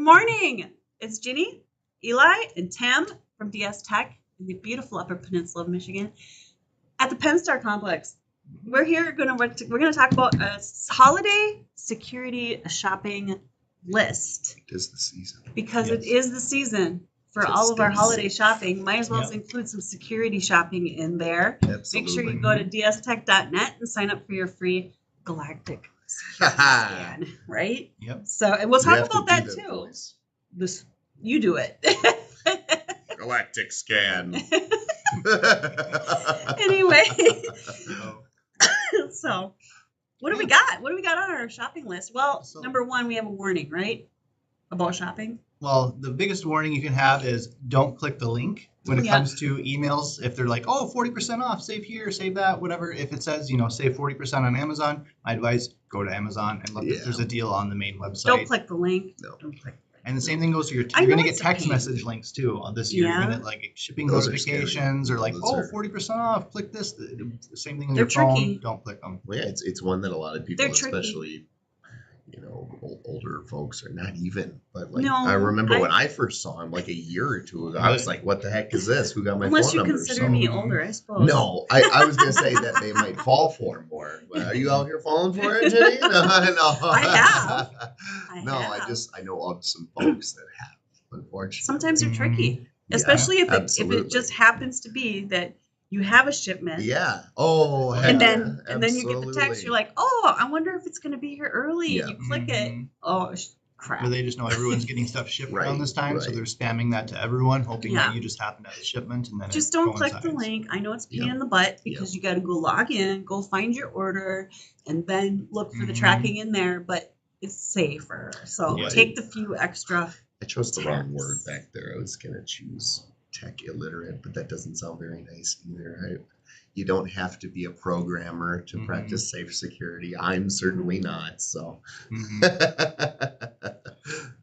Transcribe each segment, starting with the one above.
morning. It's Ginny, Eli, and Tam from DS Tech in the beautiful Upper Peninsula of Michigan at the Penn Star Complex. We're going to talk about a holiday security shopping list. It is the season. Because it is the season for all of our holiday shopping. Might as well include some security shopping in there. Absolutely. Make sure you go to dstech.net and sign up for your free Galactic security scan, right? Yep. So, and we'll talk about that too. You do it. Galactic scan. Anyway, so what do we got? What do we got on our shopping list? Well, number one, we have a warning, right? About shopping. Well, the biggest warning you can have is don't click the link when it comes to emails. If they're like, oh, 40% off, save here, save that, whatever. If it says, save 40% on Amazon, my advice, go to Amazon and look if there's a deal on the main website. Don't click the link. No. Don't click. And the same thing goes to you're going to get text message links too this year. You're going to like shipping notifications or like, 40% off, click this. The same thing on your phone. Don't click them. Well, yeah, it's one that a lot of people, especially older folks, are not even. But like, I remember when I first saw him like a year or two ago, I was like, "What the heck is this? Who got my phone number?" Unless you consider me older, I suppose. No, I was going to say that they might fall for it more. But are you out here falling for it, Jenny? No. I have. I know of some folks that have, unfortunately. Sometimes they're tricky, especially if it just happens to be that you have a shipment. Yeah. Oh, and then you get the text. You're like, oh, I wonder if it's going to be here early. Yeah. And you click it. Oh, crap. Or they just know everyone's getting stuff shipped around this time, so they're spamming that to everyone, hoping that you just happen to have a shipment. And then just don't click the link. I know it's a pain in the butt because you got to go log in, go find your order, and then look for the tracking in there. But it's safer. So take the few extra. I chose the wrong word back there. I was going to choose tech illiterate, but that doesn't sound very nice either. You don't have to be a programmer to practice safe security. I'm certainly not. So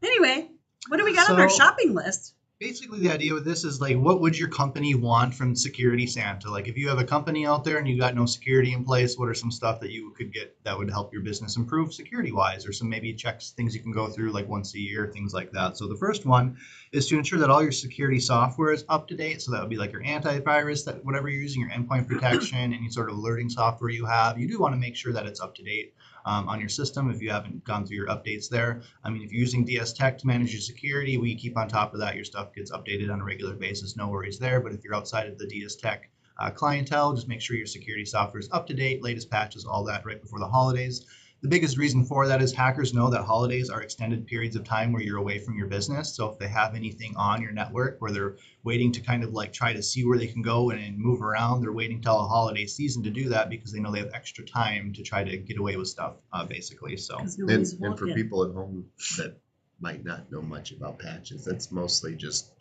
anyway, what do we got on our shopping list? Basically, the idea with this is like, what would your company want from Security Santa? Like, if you have a company out there and you got no security in place, what are some stuff that you could get that would help your business improve security-wise, or some maybe checks, things you can go through like once a year, things like that. So the first one is to ensure that all your security software is up to date. So that would be like your antivirus, that whatever you're using, your endpoint protection, any sort of alerting software you have. You do want to make sure that it's up to date on your system if you haven't gone through your updates there. I mean, if you're using DS Tech to manage your security, we keep on top of that. Your stuff gets updated on a regular basis. No worries there. But if you're outside of the DS Tech clientele, just make sure your security software is up to date, latest patches, all that right before the holidays. The biggest reason for that is hackers know that holidays are extended periods of time where you're away from your business. So if they have anything on your network where they're waiting to kind of like try to see where they can go and move around, they're waiting till a holiday season to do that because they know they have extra time to try to get away with stuff, basically. So and for people at home that might not know much about patches, that's mostly just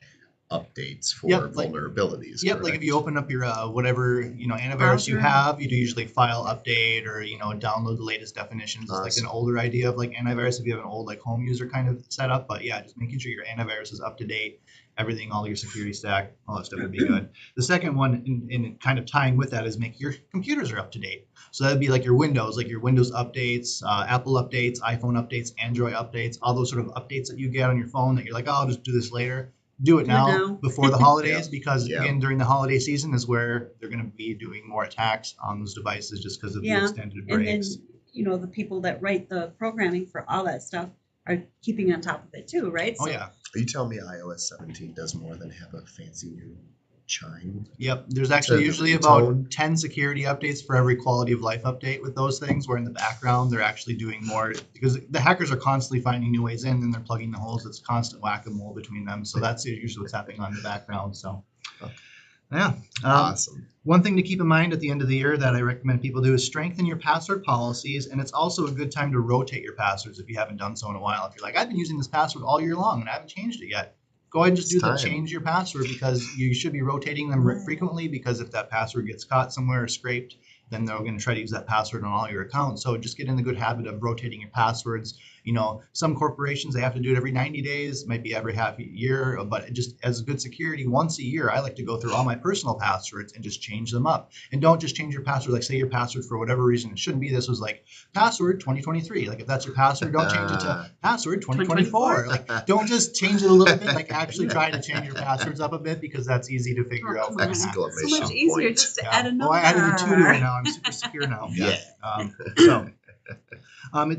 updates for vulnerabilities. Yep, like if you open up your whatever antivirus you have, you do usually file update or download the latest definitions. It's like an older idea of like antivirus if you have an old like home user kind of setup. But yeah, just making sure your antivirus is up to date, everything, all your security stack, all that stuff would be good. The second one, in kind of tying with that, is make your computers are up to date. So that'd be like your Windows updates, Apple updates, iPhone updates, Android updates, all those sort of updates that you get on your phone that you're like, oh, I'll just do this later. Do it now before the holidays because, again, during the holiday season is where they're going to be doing more attacks on those devices just because of the extended breaks. And then, the people that write the programming for all that stuff are keeping on top of it too, right? Oh, yeah. Are you telling me iOS 17 does more than have a fancy new chime? Yep. There's actually usually about 10 security updates for every quality of life update with those things, where in the background they're actually doing more because the hackers are constantly finding new ways in and they're plugging the holes. It's constant whack-a-mole between them. So that's usually what's happening on the background. So yeah. Awesome. One thing to keep in mind at the end of the year that I recommend people do is strengthen your password policies. And it's also a good time to rotate your passwords if you haven't done so in a while. If you're like, I've been using this password all year long and I haven't changed it yet. Go ahead and just change your password because you should be rotating them frequently because if that password gets caught somewhere or scraped, then they're going to try to use that password on all your accounts. So just get in the good habit of rotating your passwords. Some corporations, they have to do it every 90 days, might be every half a year, but just as good security, once a year, I like to go through all my personal passwords and just change them up. And don't just change your password, like say your password for whatever reason, it shouldn't be, this was like password 2023. Like if that's your password, don't change it to password 2024. Like don't just change it a little bit, like actually try to change your passwords up a bit because that's easy to figure out. Come on. Exclamation So much easier point. just to add a number. Oh, I added a 2 to it now. I'm super secure now. Yeah.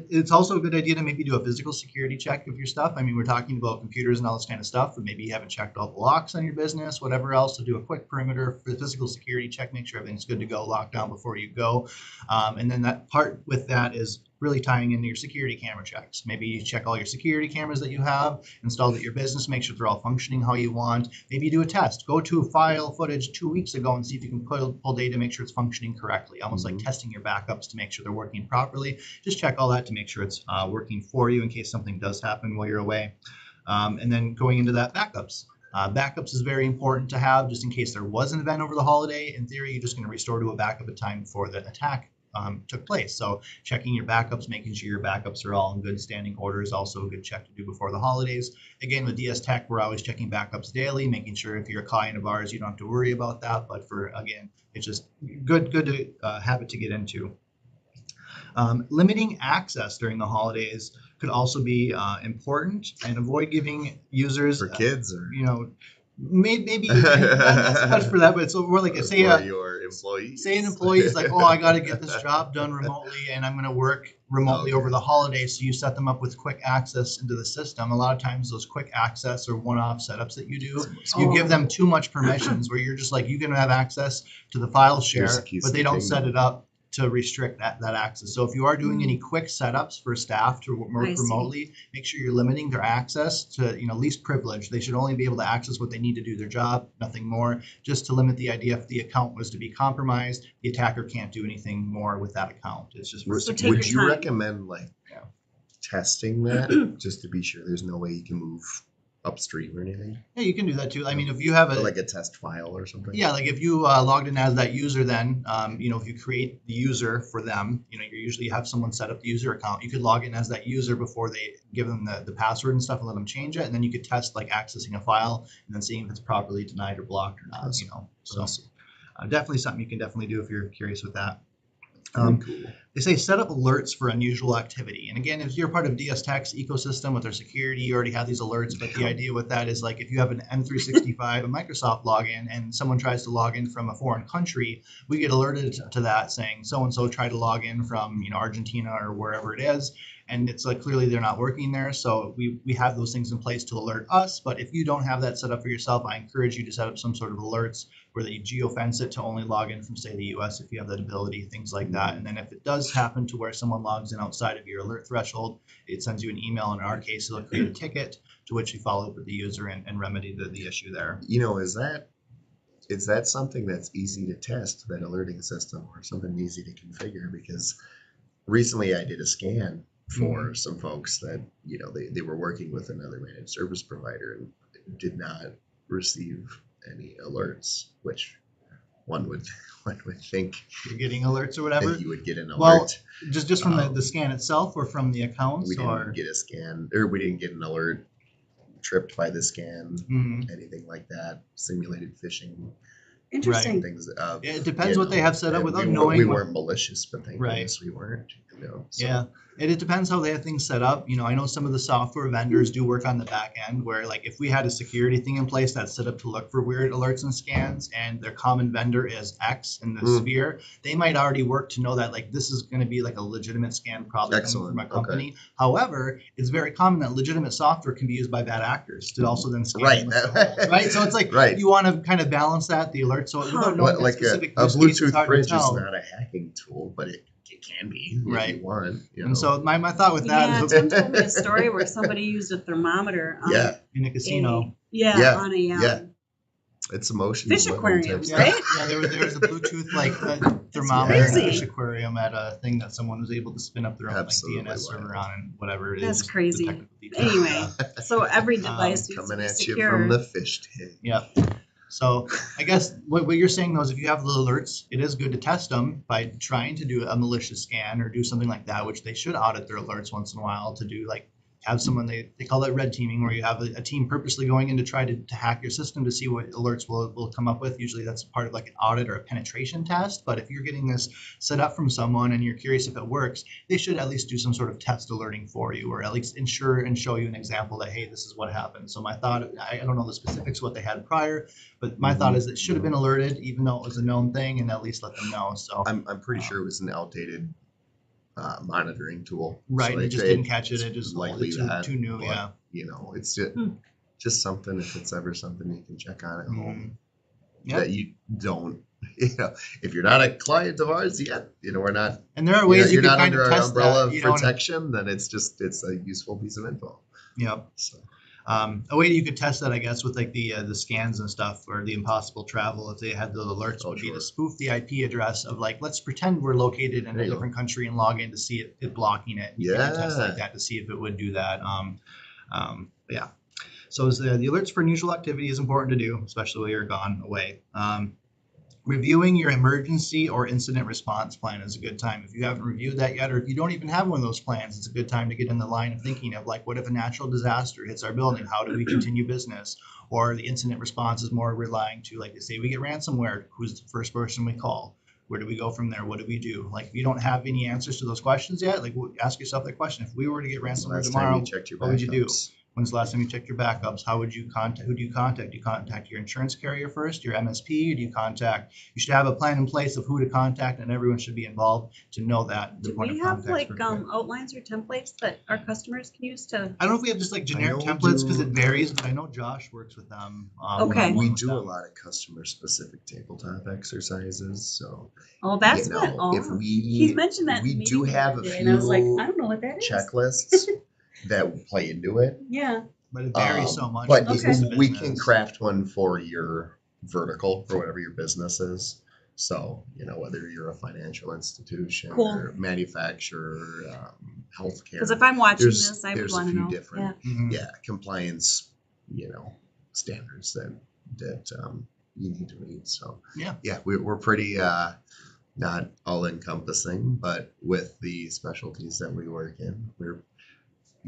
It's also a good idea to maybe do a physical security check of your stuff. I mean, we're talking about computers and all this kind of stuff, but maybe you haven't checked all the locks on your business, whatever else. So do a quick perimeter physical security check, make sure everything's good to go, lock down before you go. And then that part with that is really tying into your security camera checks. Maybe you check all your security cameras that you have installed at your business, make sure they're all functioning how you want. Maybe you do a test. Go to file footage 2 weeks ago and see if you can pull data, make sure it's functioning correctly. Almost like testing your backups to make sure they're working properly. Just check all that to make sure it's working for you in case something does happen while you're away. And then going into that backups. Backups is very important to have just in case there was an event over the holiday. In theory, you're just going to restore to a backup at time before the attack took place. So checking your backups, making sure your backups are all in good standing order is also a good check to do before the holidays. Again, with DS Tech, we're always checking backups daily, making sure if you're a client of ours, you don't have to worry about that. But again, it's just good to have it to get into. Limiting access during the holidays could also be important, and avoid giving users For kids or maybe not so much for that, but it's more like for say your employees. say an employee is like, oh, I got to get this job done remotely and I'm going to work remotely over the holidays. So you set them up with quick access into the system. A lot of times those quick access or one-off setups that you do, you give them too much permissions where you're just like, you can have access to the file share, but they don't set it up to restrict that access. So if you are doing any quick setups for staff to work remotely, make sure you're limiting their access to least privilege. They should only be able to access what they need to do their job, nothing more, just to limit the idea if the account was to be compromised, the attacker can't do anything more with that account. It's just for So security. Would you recommend testing that just to be sure there's no way you can move upstream or anything? Yeah, you can do that too. I mean, if you have like a test file or something. Yeah, like if you logged in as that user, then if you create the user for them, you usually have someone set up the user account. You could log in as that user before they give them the password and stuff and let them change it, and then you could test like accessing a file and then seeing if it's properly denied or blocked or not. So definitely something you can definitely do if you're curious with that. Cool. They say set up alerts for unusual activity. And again, if you're part of DS Tech's ecosystem with their security, you already have these alerts. But the idea with that is like if you have an M365, a Microsoft login, and someone tries to log in from a foreign country, we get alerted to that saying so-and-so tried to log in from Argentina or wherever it is. And it's like clearly they're not working there. So we have those things in place to alert us. But if you don't have that set up for yourself, I encourage you to set up some sort of alerts where you geofence it to only log in from, say, the US if you have that ability, things like that. And then if it does happen to where someone logs in outside of your alert threshold, it sends you an email. In our case, it'll create a ticket to which you follow up with the user and remedy the issue there. Is that something that's easy to test, that alerting system, or something easy to configure? Because recently I did a scan for some folks that they were working with another managed service provider and did not receive any alerts, which one would think you're getting alerts or whatever. You would get an alert. Well, just from the scan itself or from the accounts? We didn't get a scan, or we didn't get an alert tripped by the scan, anything like that. Simulated phishing. Interesting. Things. It depends what they have set up without knowing. We weren't malicious, but thank goodness we weren't. So. Yeah. It depends how they have things set up. I know some of the software vendors do work on the back end where like if we had a security thing in place that's set up to look for weird alerts and scans and their common vendor is X in the sphere, they might already work to know that like this is going to be like a legitimate scan probably coming from a company. Okay. However, it's very common that legitimate software can be used by bad actors to also then scan. Right. So it's like you want to kind of balance that, the alert. So without knowing like specific a Bluetooth bridge is tell. not a hacking tool, but it can be right. If you want. And so my thought with that is Tim told me a story where somebody used a thermometer in a casino. On a it's emotion. Fish aquariums, right? Yeah, there was a Bluetooth like thermometer in a fish aquarium at a thing that someone was able to spin up their own like DNS server on and whatever it is. That's crazy. Anyway, so every device needs to coming be at secure. you from the fish tank. Yep. So I guess what you're saying though is if you have the alerts, it is good to test them by trying to do a malicious scan or do something like that, which they should audit their alerts once in a while to do like have someone, they call that red teaming, where you have a team purposely going in to try to hack your system to see what alerts will come up with. Usually that's part of like an audit or a penetration test. But if you're getting this set up from someone and you're curious if it works, they should at least do some sort of test alerting for you, or at least ensure and show you an example that, hey, this is what happened. So my thought, I don't know the specifics of what they had prior, but my thought is it should have been alerted, even though it was a known thing, and at least let them know. So I'm pretty sure it was an outdated monitoring tool. right, So it just didn't catch it. It just likely too new. but, Yeah. You know, it's just something, if it's ever something you can check on at home Yep. that you don't, you know, if you're not a client of ours yet, you know, we're not, And there are ways you you're can not kind under of our test umbrella that. of protection, then it's a useful piece of info. Yep. So. A way you could test that, I guess, with like the scans and stuff, or the impossible travel, if they had the alerts, would be to spoof the IP address of like, let's pretend we're located in a different country and log in to see it blocking it. You can test like that to see if it would do that. Yeah. So the alerts for unusual activity is important to do, especially when you're gone away. Reviewing your emergency or incident response plan is a good time. If you haven't reviewed that yet, or if you don't even have one of those plans, it's a good time to get in the line of thinking of like, what if a natural disaster hits our building? How do we continue business? Or the incident response is more relying to, like, say we get ransomware, who's the first person we call? Where do we go from there? What do we do? Like, if you don't have any answers to those questions yet, like, ask yourself that question. If we were to get ransomware tomorrow, what would you do? When's the last time you checked your backups? How would you contact? Who do you contact? Do you contact your insurance carrier first, your MSP? Or do you contact? You should have a plan in place of who to contact, and everyone should be involved to know that. Do we have like outlines or templates that our customers can use to? I don't know if we have just like generic templates because it varies, but I know Josh works with them. Okay. We do a lot of customer specific tabletop exercises. So. Oh, that's you know, what. Oh, if he's mentioned that. We do have a few. And I was like, I don't know what that is. Checklists that will play into it. Yeah. But it varies so much. But we can craft one for your vertical, for whatever your business is. So, you know, whether you're a financial institution or manufacturer, healthcare. Because if I'm watching this, I would want to know. There's a few different, compliance, you know, standards that you need to meet. So, we're pretty not all encompassing, but with the specialties that we work in,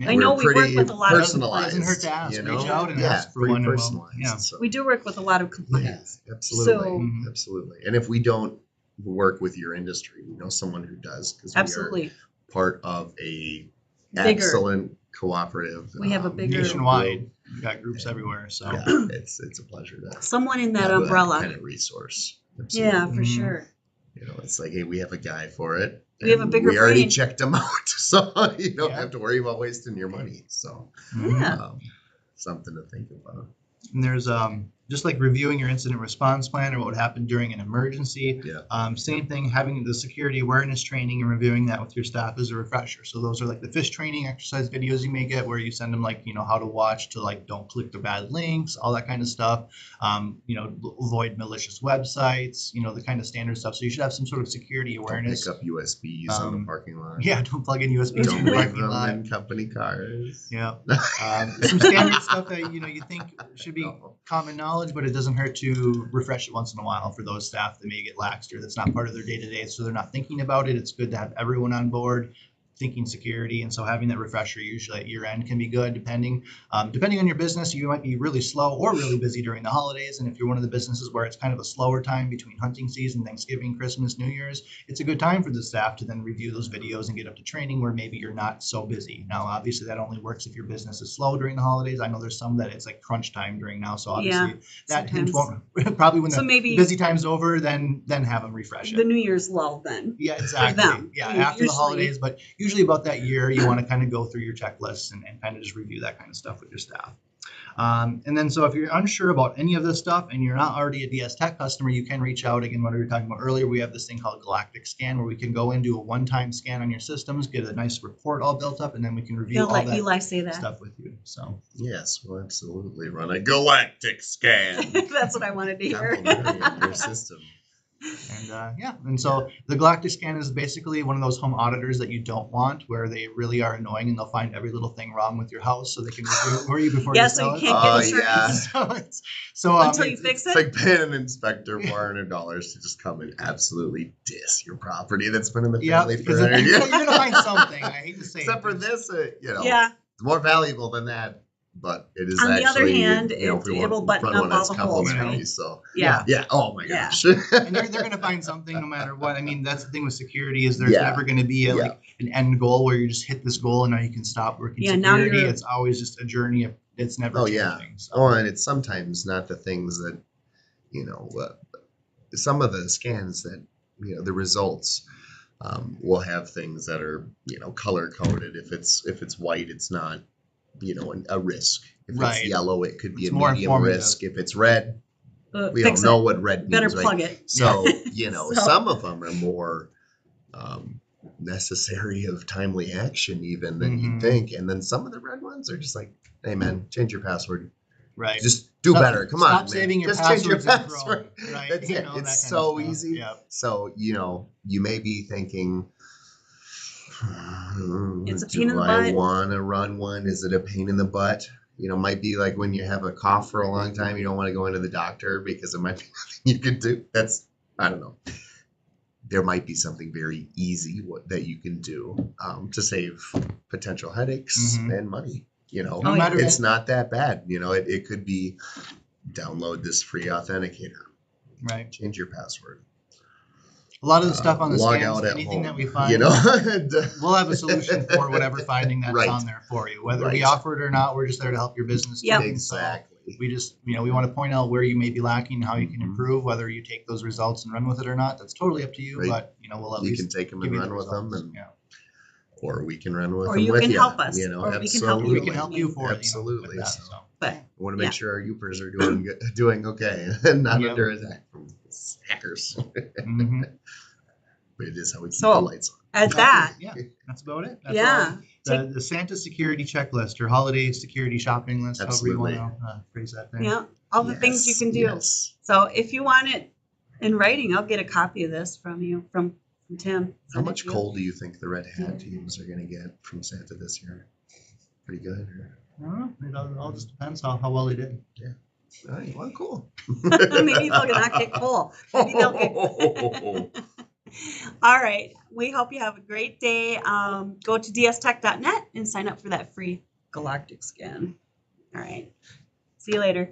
I know we work with a lot of personalized. Doesn't hurt to ask. You know? Reach out and ask for one. Personalized. So. We do work with a lot of compliance. Yeah, absolutely, absolutely. And if we don't work with your industry, we know someone who does, because we are part of a excellent cooperative. We have a bigger nationwide. Group. We've got groups everywhere, so it's a pleasure to someone in that umbrella kind of resource. Absolutely. Yeah, for sure. You know, it's like, hey, we have a guy for it. We have a bigger We already checked him out, so you don't have to worry about wasting your money. So, something to think about. And there's just like reviewing your incident response plan or what would happen during an emergency. Same thing, having the security awareness training and reviewing that with your staff as a refresher. So those are like the fish training exercise videos you may get where you send them like, you know, how to watch to like don't click the bad links, all that kind of stuff. You know, avoid malicious websites, you know, the kind of standard stuff. So you should have some sort of security awareness. Don't pick up USBs on the parking lot. Yeah, don't plug in USBs in the parking lot. In company cars. Yeah. Some standard stuff that, you know, you think should be common knowledge, but it doesn't hurt to refresh it once in a while for those staff that may get laxed or that's not part of their day-to-day, so they're not thinking about it. It's good to have everyone on board thinking security, and so having that refresher usually at year end can be good depending on your business. You might be really slow or really busy during the holidays, and if you're one of the businesses where it's kind of a slower time between hunting season, Thanksgiving, Christmas, New Year's, it's a good time for the staff to then review those videos and get up to training where maybe you're not so busy. Now obviously that only works if your business is slow during the holidays. I know there's some that it's like crunch time during now, so obviously that won't probably when the busy time's over, then have them refresh it. The New Year's lull then. Yeah, exactly. For them. Yeah, after the holidays, but usually about that year, you want to kind of go through your checklists and kind of just review that kind of stuff with your staff. And then so if you're unsure about any of this stuff and you're not already a DS Tech customer, you can reach out. Again, what we were talking about earlier, we have this thing called Galactic Scan where we can go and do a one-time scan on your systems, get a nice report all built up, and then we can review all that Eli say that stuff with you. So yes, we'll absolutely run a Galactic Scan. That's what I wanted to hear. Your system. And and so the galactic scan is basically one of those home auditors that you don't want, where they really are annoying and they'll find every little thing wrong with your house so they can review you before Yeah, you so sell you it. can't Oh, get insurance So until you fix It's it. like paying an inspector $400 to just come and absolutely diss your property that's been in the yeah, family for because 100 you're years. gonna find something. I hate to say Except it. for this, Yeah. it's more valuable than that. But it is On the other actually, hand, if we it'll want button run up one all that's the holes, complimentary, right? so Yeah. yeah. Oh my Yeah. gosh. And they're gonna find something no matter what. I mean, that's the thing with security is there's Yeah. never gonna be Yeah. like an end goal where you just hit this goal and now you can stop working Yeah, now security. you're- It's always just a journey of it's never Oh changing. yeah. So. Oh, and it's sometimes not the things that some of the scans that the results will have things that are color coded. If it's white, it's not a risk. If Right. it's yellow, it could be It's a more medium informative. risk. If it's red, we Fix don't know it. what red Better means, right? plug it. So So- some of them are more necessary of timely action even than you Mhm. think, and then some of the red ones are just like, hey man, change your password. Right. Just do Stop- better. Come stop on, saving man. your Just change your passwords in password. Chrome, right? That's You it. know, that It's kind so of stuff. easy. Yep. So you may be thinking, It's a pain in the do I butt. want to run one? Is it a pain in the butt? Might be like when you have a cough for a long time, you don't want to go into the doctor because it might be nothing you can do. I don't know. There might be something very easy that you can do to save potential headaches Mhm. and money. No Oh, matter It's not that bad. It could be download this free authenticator, right. change your password. A lot of the stuff on the log scans, out at anything that home, we find, and, we'll have a solution for whatever finding that's Right. on there for you. Whether we Right. offer it or not, we're just there to help your business. Yep. too. So Exactly. we just, we want to point out where you may be lacking, how you can Mhm. improve, whether you take those results and run with it or not. That's totally up to you. Right. But we'll at You least can take them give and you the run with them, results. and Yeah. or we can run with Or them you with can you. help us, or we can help absolutely. Or we can help you for it. Absolutely. With that, So so. But we want to Yeah. make sure our Upers are doing good, doing okay, and not Yep. under attack from hackers. Mhm. But it is how we keep So, the lights on. at that, Yeah, that's about it. That's yeah. all. The Santa security checklist or holiday security shopping list, however you want to phrase that thing. Yeah. All the things you Yes, can do. Yes. So if you want it in writing, I'll get a copy of this from you, from Tim. How much coal do you think the Red Hat teams are going to get from Santa this year? Pretty good. Or? I don't know. It all just depends how well they did. All right. Well, cool. Maybe they'll not get coal. Maybe they'll get. All right. We hope you have a great day. Go to dstech.net and sign up for that free galactic scan. All right. See you later.